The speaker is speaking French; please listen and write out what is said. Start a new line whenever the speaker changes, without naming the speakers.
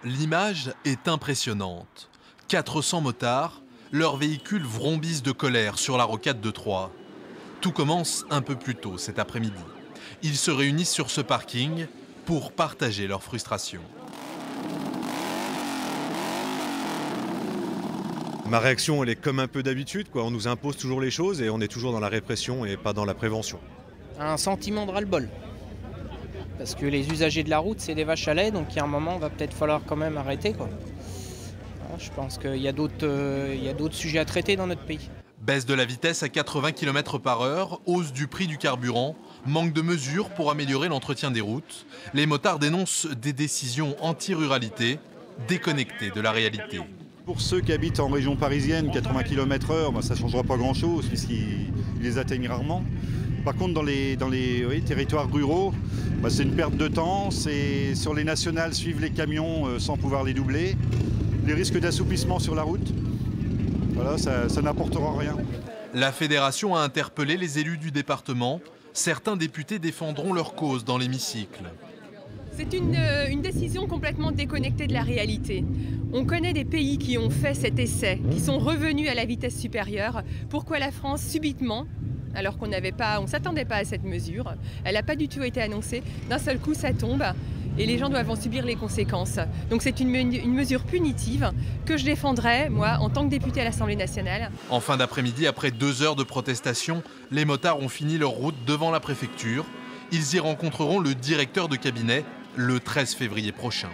L'image est impressionnante. 400 motards, leurs véhicules vrombissent de colère sur la rocade de Troyes. Tout commence un peu plus tôt cet après-midi. Ils se réunissent sur ce parking pour partager leur frustration.
Ma réaction, elle est comme un peu d'habitude, quoi. On nous impose toujours les choses et on est toujours dans la répression et pas dans la prévention.
Un sentiment de ras-le-bol. Parce que les usagers de la route, c'est des vaches à lait, donc il y a un moment, il va peut-être falloir quand même arrêter, quoi. Voilà, je pense qu'il y a d'autres sujets à traiter dans notre pays.
Baisse de la vitesse à 80 km/h, hausse du prix du carburant, manque de mesures pour améliorer l'entretien des routes. Les motards dénoncent des décisions anti-ruralité, déconnectées de la réalité.
Pour ceux qui habitent en région parisienne, 80 km/h, ça ne changera pas grand-chose puisqu'ils les atteignent rarement. Par contre, dans les territoires ruraux, c'est une perte de temps. Sur les nationales, suivre les camions sans pouvoir les doubler. Les risques d'assouplissement sur la route, voilà, ça n'apportera rien.
La fédération a interpellé les élus du département. Certains députés défendront leur cause dans l'hémicycle.
C'est une décision complètement déconnectée de la réalité. On connaît des pays qui ont fait cet essai, qui sont revenus à la vitesse supérieure. Pourquoi la France, subitement, alors qu'on ne s'attendait pas à cette mesure, elle n'a pas du tout été annoncée, d'un seul coup ça tombe et les gens doivent en subir les conséquences. Donc c'est une mesure punitive que je défendrai, moi, en tant que députée à l'Assemblée nationale.
En fin d'après-midi, après 2 heures de protestation, les motards ont fini leur route devant la préfecture. Ils y rencontreront le directeur de cabinet le 13 février prochain.